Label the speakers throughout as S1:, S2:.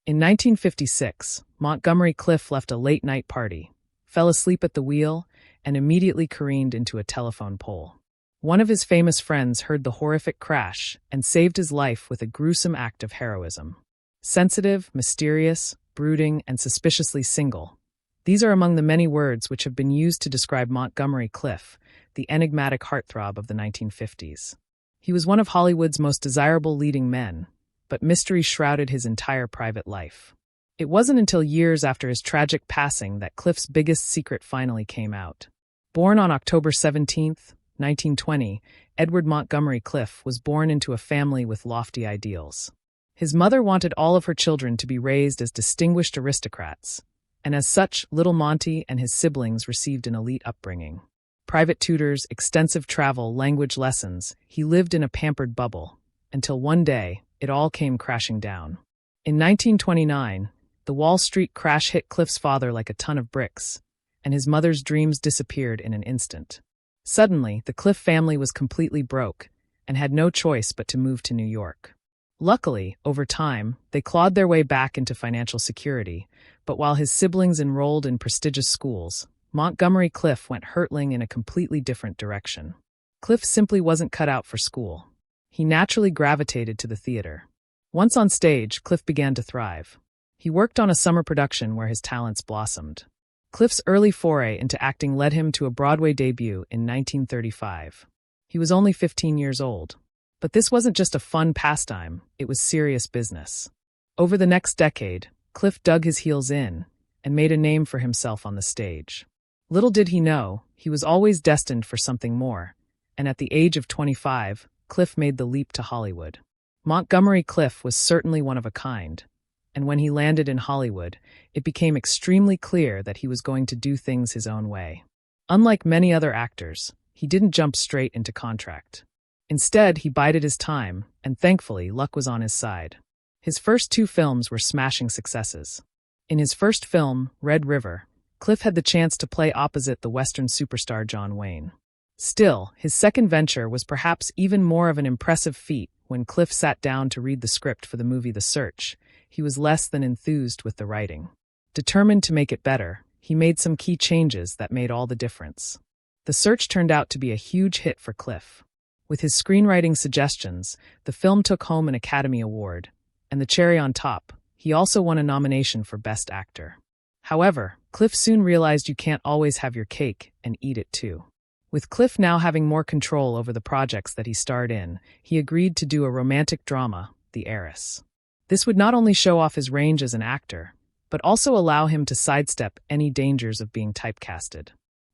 S1: In 1956, Montgomery Clift left a late-night party, fell asleep at the wheel, and immediately careened into a telephone pole. One of his famous friends heard the horrific crash and saved his life with a gruesome act of heroism. Sensitive, mysterious, brooding, and suspiciously single. These are among the many words which have been used to describe Montgomery Clift, the enigmatic heartthrob of the 1950s. He was one of Hollywood's most desirable leading men, but mystery shrouded his entire private life. It wasn't until years after his tragic passing that Clift's biggest secret finally came out. Born on October 17, 1920, Edward Montgomery Clift was born into a family with lofty ideals. His mother wanted all of her children to be raised as distinguished aristocrats, and as such, little Monty and his siblings received an elite upbringing. Private tutors, extensive travel, language lessons, he lived in a pampered bubble, until one day, it all came crashing down. In 1929, the Wall Street crash hit Clift's father like a ton of bricks, and his mother's dreams disappeared in an instant. Suddenly, the Clift family was completely broke and had no choice but to move to New York. Luckily, over time, they clawed their way back into financial security, but while his siblings enrolled in prestigious schools, Montgomery Clift went hurtling in a completely different direction. Clift simply wasn't cut out for school. He naturally gravitated to the theater. Once on stage, Clift began to thrive. He worked on a summer production where his talents blossomed. Clift's early foray into acting led him to a Broadway debut in 1935. He was only 15 years old. But this wasn't just a fun pastime, it was serious business. Over the next decade, Clift dug his heels in and made a name for himself on the stage. Little did he know, he was always destined for something more, and at the age of 25, Clift made the leap to Hollywood. Montgomery Clift was certainly one of a kind, and when he landed in Hollywood, it became extremely clear that he was going to do things his own way. Unlike many other actors, he didn't jump straight into contract. Instead, he bided his time, and thankfully, luck was on his side. His first two films were smashing successes. In his first film, Red River, Clift had the chance to play opposite the Western superstar John Wayne. Still, his second venture was perhaps even more of an impressive feat. When Clift sat down to read the script for the movie The Search, he was less than enthused with the writing. Determined to make it better, he made some key changes that made all the difference. The Search turned out to be a huge hit for Clift. With his screenwriting suggestions, the film took home an Academy Award, and the cherry on top, he also won a nomination for Best Actor. However, Clift soon realized you can't always have your cake and eat it too. With Clift now having more control over the projects that he starred in, he agreed to do a romantic drama, The Heiress. This would not only show off his range as an actor, but also allow him to sidestep any dangers of being typecasted.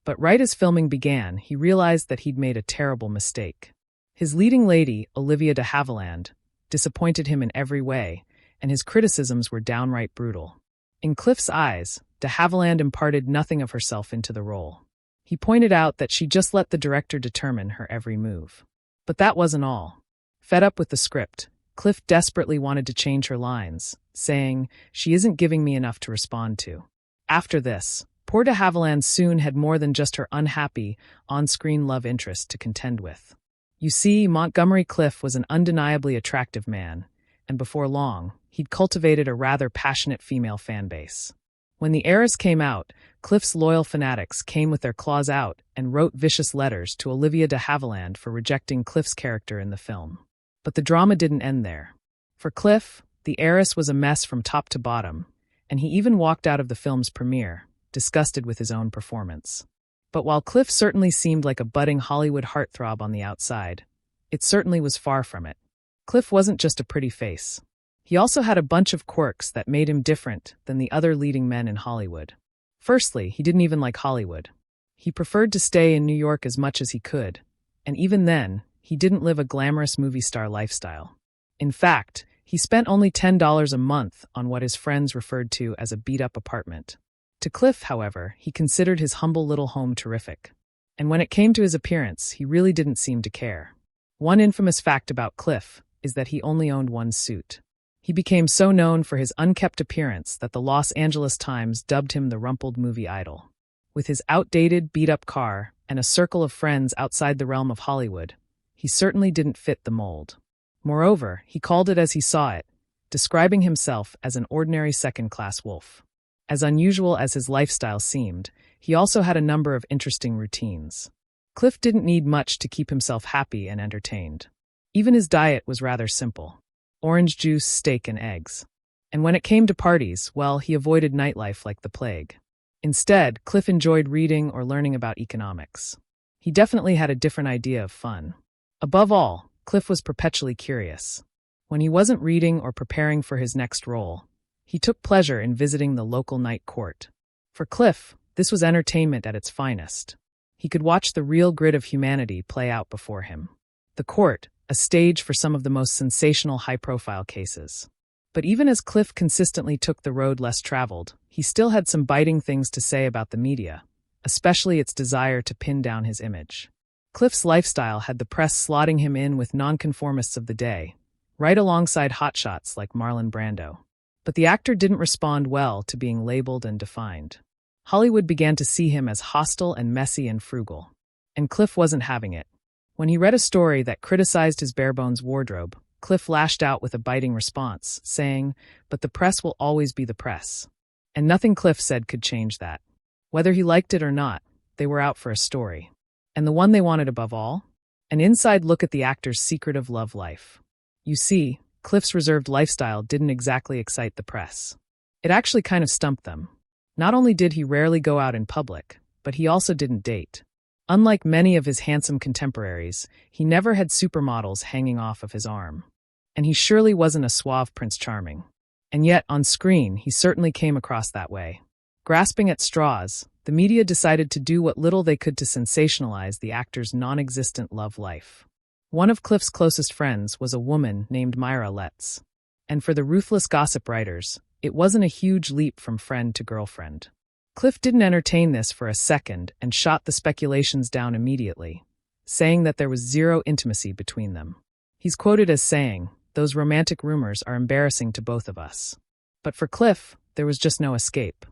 S1: But right as filming began, he realized that he'd made a terrible mistake. His leading lady, Olivia de Havilland, disappointed him in every way, and his criticisms were downright brutal. In Clift's eyes, de Havilland imparted nothing of herself into the role. He pointed out that she just let the director determine her every move. But that wasn't all. Fed up with the script, Clift desperately wanted to change her lines, saying, "She isn't giving me enough to respond to." After this, poor de Havilland soon had more than just her unhappy, on-screen love interest to contend with. You see, Montgomery Clift was an undeniably attractive man, and before long, he'd cultivated a rather passionate female fan base. When The Heiress came out, Clift's loyal fanatics came with their claws out and wrote vicious letters to Olivia de Havilland for rejecting Clift's character in the film. But the drama didn't end there. For Clift, The Heiress was a mess from top to bottom, and he even walked out of the film's premiere, disgusted with his own performance. But while Clift certainly seemed like a budding Hollywood heartthrob on the outside, it certainly was far from it. Clift wasn't just a pretty face. He also had a bunch of quirks that made him different than the other leading men in Hollywood. Firstly, he didn't even like Hollywood. He preferred to stay in New York as much as he could, and even then, he didn't live a glamorous movie star lifestyle. In fact, he spent only $10 a month on what his friends referred to as a beat-up apartment. To Clift, however, he considered his humble little home terrific. And when it came to his appearance, he really didn't seem to care. One infamous fact about Clift is that he only owned one suit. He became so known for his unkempt appearance that the Los Angeles Times dubbed him the rumpled movie idol. With his outdated, beat-up car and a circle of friends outside the realm of Hollywood, he certainly didn't fit the mold. Moreover, he called it as he saw it, describing himself as an ordinary second-class wolf. As unusual as his lifestyle seemed, he also had a number of interesting routines. Clift didn't need much to keep himself happy and entertained. Even his diet was rather simple: orange juice, steak, and eggs. And when it came to parties, well, he avoided nightlife like the plague. Instead, Cliff enjoyed reading or learning about economics. He definitely had a different idea of fun. Above all, Cliff was perpetually curious. When he wasn't reading or preparing for his next role, he took pleasure in visiting the local night court. For Cliff, this was entertainment at its finest. He could watch the real grid of humanity play out before him. The court, a stage for some of the most sensational high-profile cases. But even as Cliff consistently took the road less traveled, he still had some biting things to say about the media, especially its desire to pin down his image. Cliff's lifestyle had the press slotting him in with nonconformists of the day, right alongside hotshots like Marlon Brando. But the actor didn't respond well to being labeled and defined. Hollywood began to see him as hostile and messy and frugal. And Cliff wasn't having it. When he read a story that criticized his bare-bones wardrobe, Cliff lashed out with a biting response, saying, "But the press will always be the press." And nothing Cliff said could change that. Whether he liked it or not, they were out for a story. And the one they wanted above all? An inside look at the actor's secretive love life. You see, Cliff's reserved lifestyle didn't exactly excite the press. It actually kind of stumped them. Not only did he rarely go out in public, but he also didn't date. Unlike many of his handsome contemporaries, he never had supermodels hanging off of his arm. And he surely wasn't a suave Prince Charming. And yet, on screen, he certainly came across that way. Grasping at straws, the media decided to do what little they could to sensationalize the actor's non-existent love life. One of Cliff's closest friends was a woman named Myra Letts. And for the ruthless gossip writers, it wasn't a huge leap from friend to girlfriend. Cliff didn't entertain this for a second and shot the speculations down immediately, saying that there was zero intimacy between them. He's quoted as saying, "Those romantic rumors are embarrassing to both of us." But for Cliff, there was just no escape.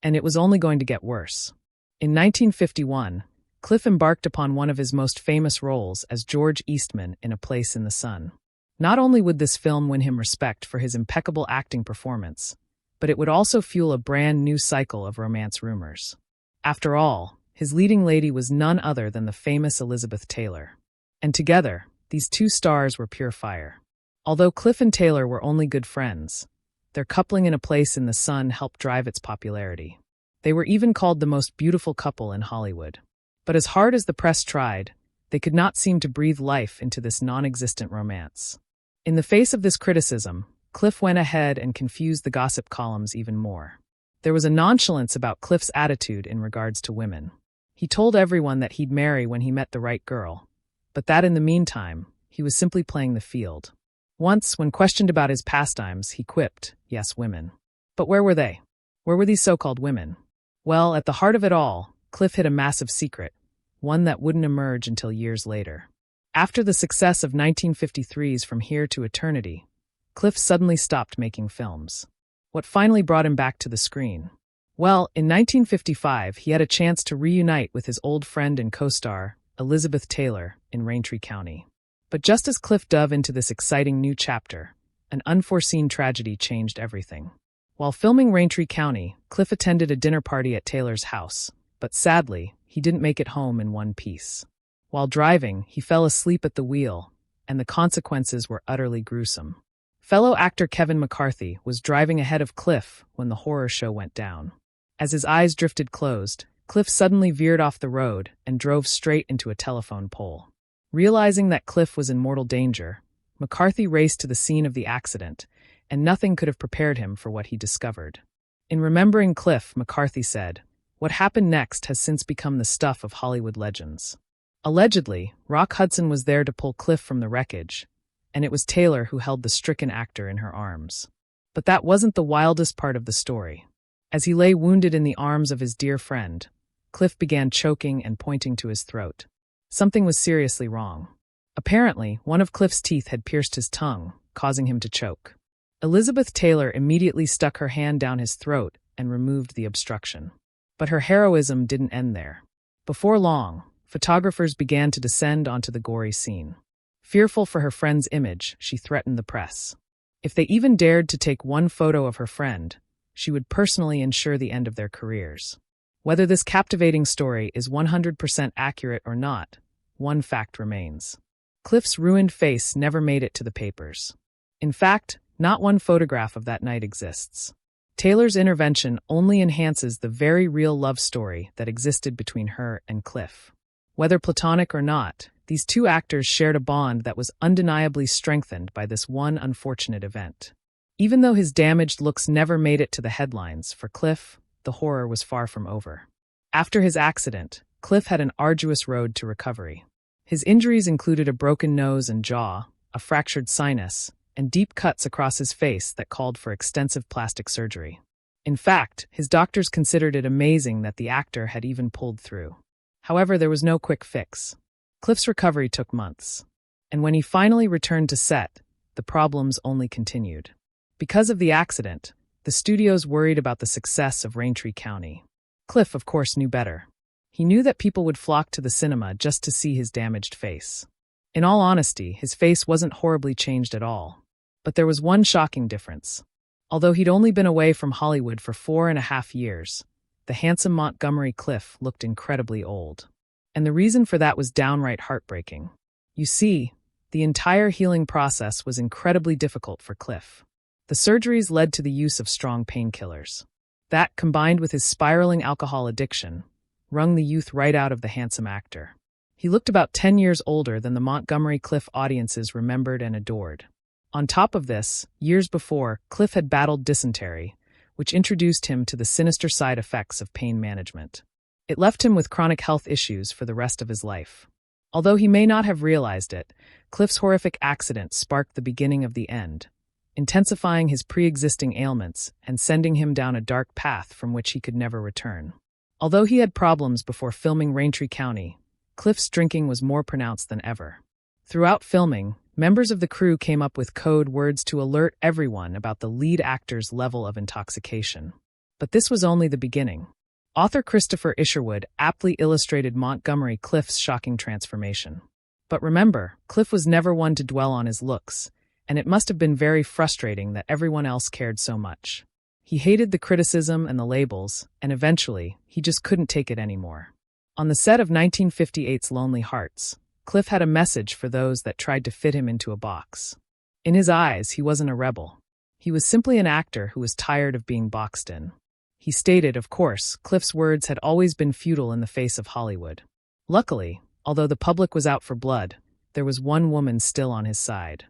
S1: And it was only going to get worse. In 1951, Cliff embarked upon one of his most famous roles as George Eastman in A Place in the Sun. Not only would this film win him respect for his impeccable acting performance, but it would also fuel a brand new cycle of romance rumors. After all, his leading lady was none other than the famous Elizabeth Taylor. And together, these two stars were pure fire. Although Cliff and Taylor were only good friends, their coupling in A Place in the Sun helped drive its popularity. They were even called the most beautiful couple in Hollywood. But as hard as the press tried, they could not seem to breathe life into this non-existent romance. In the face of this criticism, Cliff went ahead and confused the gossip columns even more. There was a nonchalance about Cliff's attitude in regards to women. He told everyone that he'd marry when he met the right girl, but that in the meantime, he was simply playing the field. Once, when questioned about his pastimes, he quipped, "Yes, women." But where were they? Where were these so-called women? Well, at the heart of it all, Cliff hid a massive secret, one that wouldn't emerge until years later. After the success of 1953's From Here to Eternity, Cliff suddenly stopped making films. What finally brought him back to the screen? Well, in 1955, he had a chance to reunite with his old friend and co-star, Elizabeth Taylor, in Raintree County. But just as Cliff dove into this exciting new chapter, an unforeseen tragedy changed everything. While filming Raintree County, Cliff attended a dinner party at Taylor's house, but sadly, he didn't make it home in one piece. While driving, he fell asleep at the wheel, and the consequences were utterly gruesome. Fellow actor Kevin McCarthy was driving ahead of Cliff when the horror show went down. As his eyes drifted closed, Cliff suddenly veered off the road and drove straight into a telephone pole. Realizing that Cliff was in mortal danger, McCarthy raced to the scene of the accident, and nothing could have prepared him for what he discovered. In remembering Cliff, McCarthy said, "What happened next has since become the stuff of Hollywood legends." Allegedly, Rock Hudson was there to pull Cliff from the wreckage, and it was Taylor who held the stricken actor in her arms. But that wasn't the wildest part of the story. As he lay wounded in the arms of his dear friend, Cliff began choking and pointing to his throat. Something was seriously wrong. Apparently, one of Cliff's teeth had pierced his tongue, causing him to choke. Elizabeth Taylor immediately stuck her hand down his throat and removed the obstruction. But her heroism didn't end there. Before long, photographers began to descend onto the gory scene. Fearful for her friend's image, she threatened the press. If they even dared to take one photo of her friend, she would personally ensure the end of their careers. Whether this captivating story is 100% accurate or not, one fact remains. Clift's ruined face never made it to the papers. In fact, not one photograph of that night exists. Taylor's intervention only enhances the very real love story that existed between her and Clift. Whether platonic or not, these two actors shared a bond that was undeniably strengthened by this one unfortunate event. Even though his damaged looks never made it to the headlines, for Clift, the horror was far from over. After his accident, Clift had an arduous road to recovery. His injuries included a broken nose and jaw, a fractured sinus, and deep cuts across his face that called for extensive plastic surgery. In fact, his doctors considered it amazing that the actor had even pulled through. However, there was no quick fix. Clift's recovery took months. And when he finally returned to set, the problems only continued. Because of the accident, the studios worried about the success of Raintree County. Clift, of course, knew better. He knew that people would flock to the cinema just to see his damaged face. In all honesty, his face wasn't horribly changed at all. But there was one shocking difference. Although he'd only been away from Hollywood for 4.5 years, the handsome Montgomery Clift looked incredibly old. And the reason for that was downright heartbreaking. You see, the entire healing process was incredibly difficult for Clift. The surgeries led to the use of strong painkillers. That, combined with his spiraling alcohol addiction, wrung the youth right out of the handsome actor. He looked about 10 years older than the Montgomery Clift audiences remembered and adored. On top of this, years before, Clift had battled dysentery, which introduced him to the sinister side effects of pain management. It left him with chronic health issues for the rest of his life. Although he may not have realized it, Clift's horrific accident sparked the beginning of the end, intensifying his pre-existing ailments and sending him down a dark path from which he could never return. Although he had problems before filming Raintree County, Clift's drinking was more pronounced than ever. Throughout filming, members of the crew came up with code words to alert everyone about the lead actor's level of intoxication. But this was only the beginning. Author Christopher Isherwood aptly illustrated Montgomery Clift's shocking transformation. But remember, Clift was never one to dwell on his looks, and it must have been very frustrating that everyone else cared so much. He hated the criticism and the labels, and eventually, he just couldn't take it anymore. On the set of 1958's Lonely Hearts, Clift had a message for those that tried to fit him into a box. In his eyes, he wasn't a rebel. He was simply an actor who was tired of being boxed in. He stated, of course, Clift's words had always been futile in the face of Hollywood. Luckily, although the public was out for blood, there was one woman still on his side.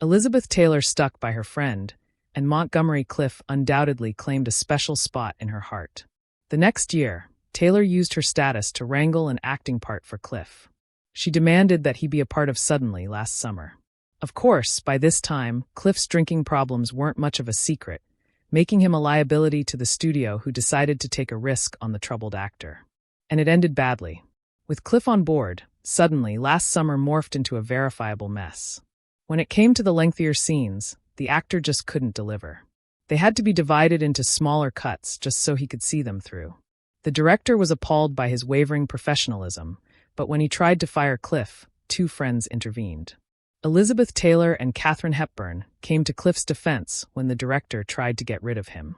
S1: Elizabeth Taylor stuck by her friend, and Montgomery Clift undoubtedly claimed a special spot in her heart. The next year, Taylor used her status to wrangle an acting part for Clift. She demanded that he be a part of Suddenly last summer. Of course, by this time, Clift's drinking problems weren't much of a secret, making him a liability to the studio who decided to take a risk on the troubled actor. And it ended badly. With Clift on board, Suddenly last summer morphed into a verifiable mess. When it came to the lengthier scenes, the actor just couldn't deliver. They had to be divided into smaller cuts just so he could see them through. The director was appalled by his wavering professionalism, but when he tried to fire Clift, two friends intervened. Elizabeth Taylor and Katharine Hepburn came to Clift's defense when the director tried to get rid of him.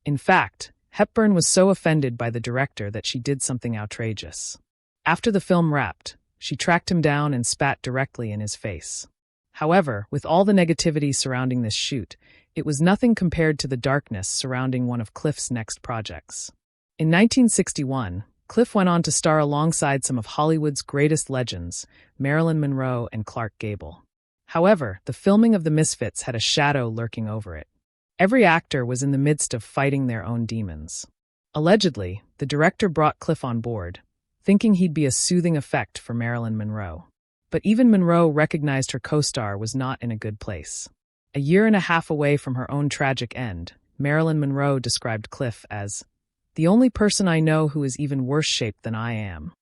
S1: In fact, Hepburn was so offended by the director that she did something outrageous. After the film wrapped, she tracked him down and spat directly in his face. However, with all the negativity surrounding this shoot, it was nothing compared to the darkness surrounding one of Clift's next projects. In 1961, Clift went on to star alongside some of Hollywood's greatest legends, Marilyn Monroe and Clark Gable. However, the filming of the Misfits had a shadow lurking over it. Every actor was in the midst of fighting their own demons. Allegedly, the director brought Clift on board, thinking he'd be a soothing effect for Marilyn Monroe. But even Monroe recognized her co-star was not in a good place. A year and a half away from her own tragic end, Marilyn Monroe described Clift as the only person I know who is even worse shaped than I am.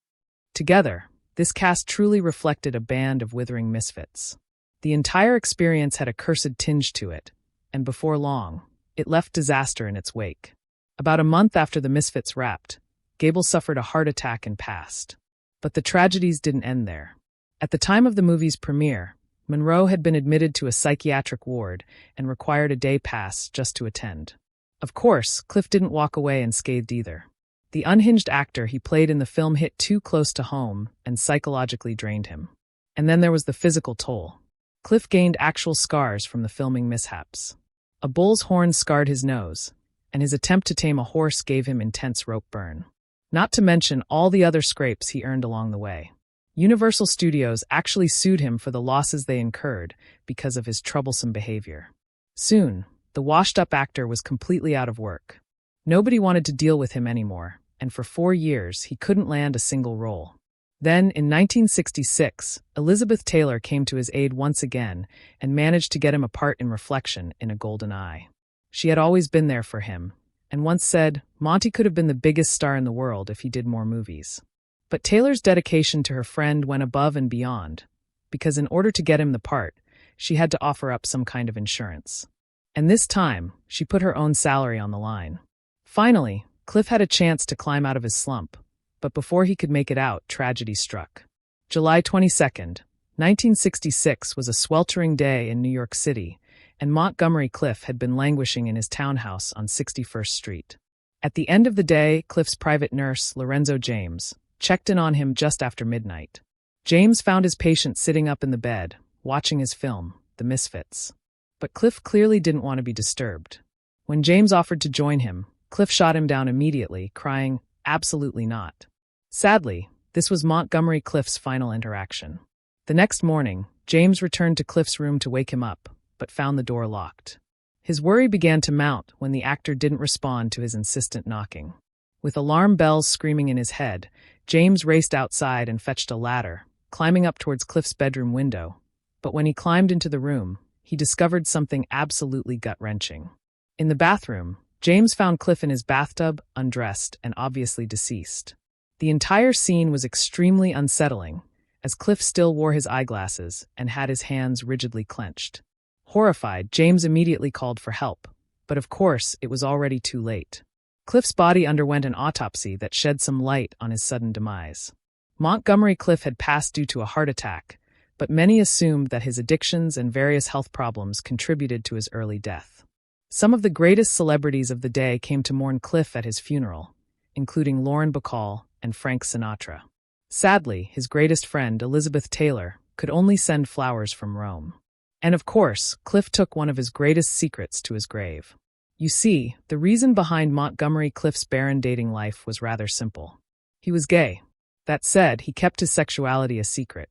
S1: Together, this cast truly reflected a band of withering misfits. The entire experience had a cursed tinge to it, and before long, it left disaster in its wake. About a month after the Misfits wrapped, Gable suffered a heart attack and passed. But the tragedies didn't end there. At the time of the movie's premiere, Monroe had been admitted to a psychiatric ward and required a day pass just to attend. Of course, Clift didn't walk away unscathed either. The unhinged actor he played in the film hit too close to home and psychologically drained him. And then there was the physical toll. Clift gained actual scars from the filming mishaps. A bull's horn scarred his nose, and his attempt to tame a horse gave him intense rope burn. Not to mention all the other scrapes he earned along the way. Universal Studios actually sued him for the losses they incurred because of his troublesome behavior. Soon, the washed-up actor was completely out of work. Nobody wanted to deal with him anymore, and for 4 years he couldn't land a single role. Then, in 1966, Elizabeth Taylor came to his aid once again and managed to get him a part in Reflection in A Golden Eye. She had always been there for him, and once said, Monty could have been the biggest star in the world if he did more movies. But Taylor's dedication to her friend went above and beyond, because in order to get him the part, she had to offer up some kind of insurance. And this time, she put her own salary on the line. Finally, Clift had a chance to climb out of his slump, but before he could make it out, tragedy struck. July 22nd, 1966 was a sweltering day in New York City, and Montgomery Clift had been languishing in his townhouse on 61st Street. At the end of the day, Clift's private nurse, Lorenzo James, checked in on him just after midnight. James found his patient sitting up in the bed, watching his film, The Misfits. But Clift clearly didn't want to be disturbed. When James offered to join him, Clift shot him down immediately, crying, "Absolutely not." Sadly, this was Montgomery Clift's final interaction. The next morning, James returned to Clift's room to wake him up, but found the door locked. His worry began to mount when the actor didn't respond to his insistent knocking. With alarm bells screaming in his head, James raced outside and fetched a ladder, climbing up towards Clift's bedroom window. But when he climbed into the room, he discovered something absolutely gut-wrenching. In the bathroom, James found Clift in his bathtub, undressed and obviously deceased. The entire scene was extremely unsettling, as Clift still wore his eyeglasses and had his hands rigidly clenched. Horrified, James immediately called for help, but of course it was already too late. Clift's body underwent an autopsy that shed some light on his sudden demise. Montgomery Clift had passed due to a heart attack, but many assumed that his addictions and various health problems contributed to his early death. Some of the greatest celebrities of the day came to mourn Clift at his funeral, including Lauren Bacall and Frank Sinatra. Sadly, his greatest friend, Elizabeth Taylor, could only send flowers from Rome. And of course, Clift took one of his greatest secrets to his grave. You see, the reason behind Montgomery Clift's barren dating life was rather simple. He was gay. That said, he kept his sexuality a secret.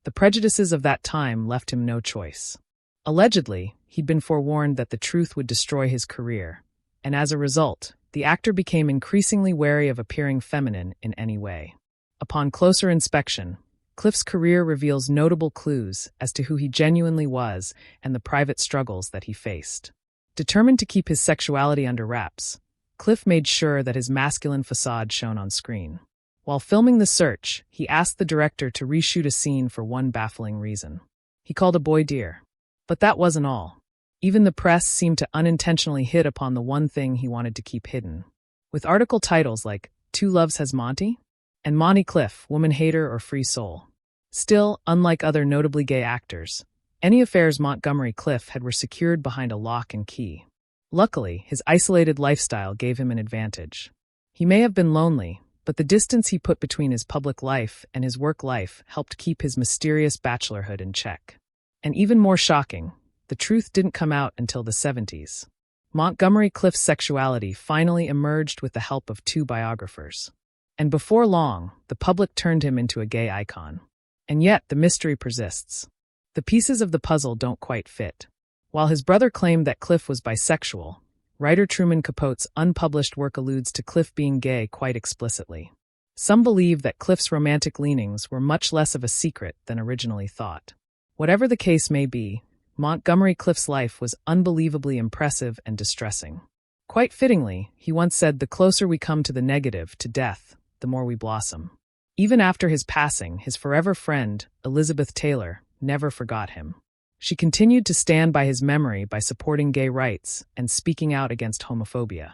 S1: The prejudices of that time left him no choice. Allegedly, he'd been forewarned that the truth would destroy his career, and as a result, the actor became increasingly wary of appearing feminine in any way. Upon closer inspection, Clift's career reveals notable clues as to who he genuinely was and the private struggles that he faced. Determined to keep his sexuality under wraps, Clift made sure that his masculine facade shone on screen. While filming The Search, he asked the director to reshoot a scene for one baffling reason. He called a boy dear. But that wasn't all. Even the press seemed to unintentionally hit upon the one thing he wanted to keep hidden. With article titles like Two Loves Has Monty? And Monty Clift, Woman Hater or Free Soul. Still, unlike other notably gay actors, any affairs Montgomery Clift had were secured behind a lock and key. Luckily, his isolated lifestyle gave him an advantage. He may have been lonely, but the distance he put between his public life and his work life helped keep his mysterious bachelorhood in check. And even more shocking, the truth didn't come out until the 70s. Montgomery Clift's sexuality finally emerged with the help of 2 biographers. And before long, the public turned him into a gay icon. And yet, the mystery persists. The pieces of the puzzle don't quite fit. While his brother claimed that Clift was bisexual, writer Truman Capote's unpublished work alludes to Clift being gay quite explicitly. Some believe that Clift's romantic leanings were much less of a secret than originally thought. Whatever the case may be, Montgomery Clift's life was unbelievably impressive and distressing. Quite fittingly, he once said, "The closer we come to the negative, to death, the more we blossom." Even after his passing, his forever friend, Elizabeth Taylor, never forgot him. She continued to stand by his memory by supporting gay rights and speaking out against homophobia.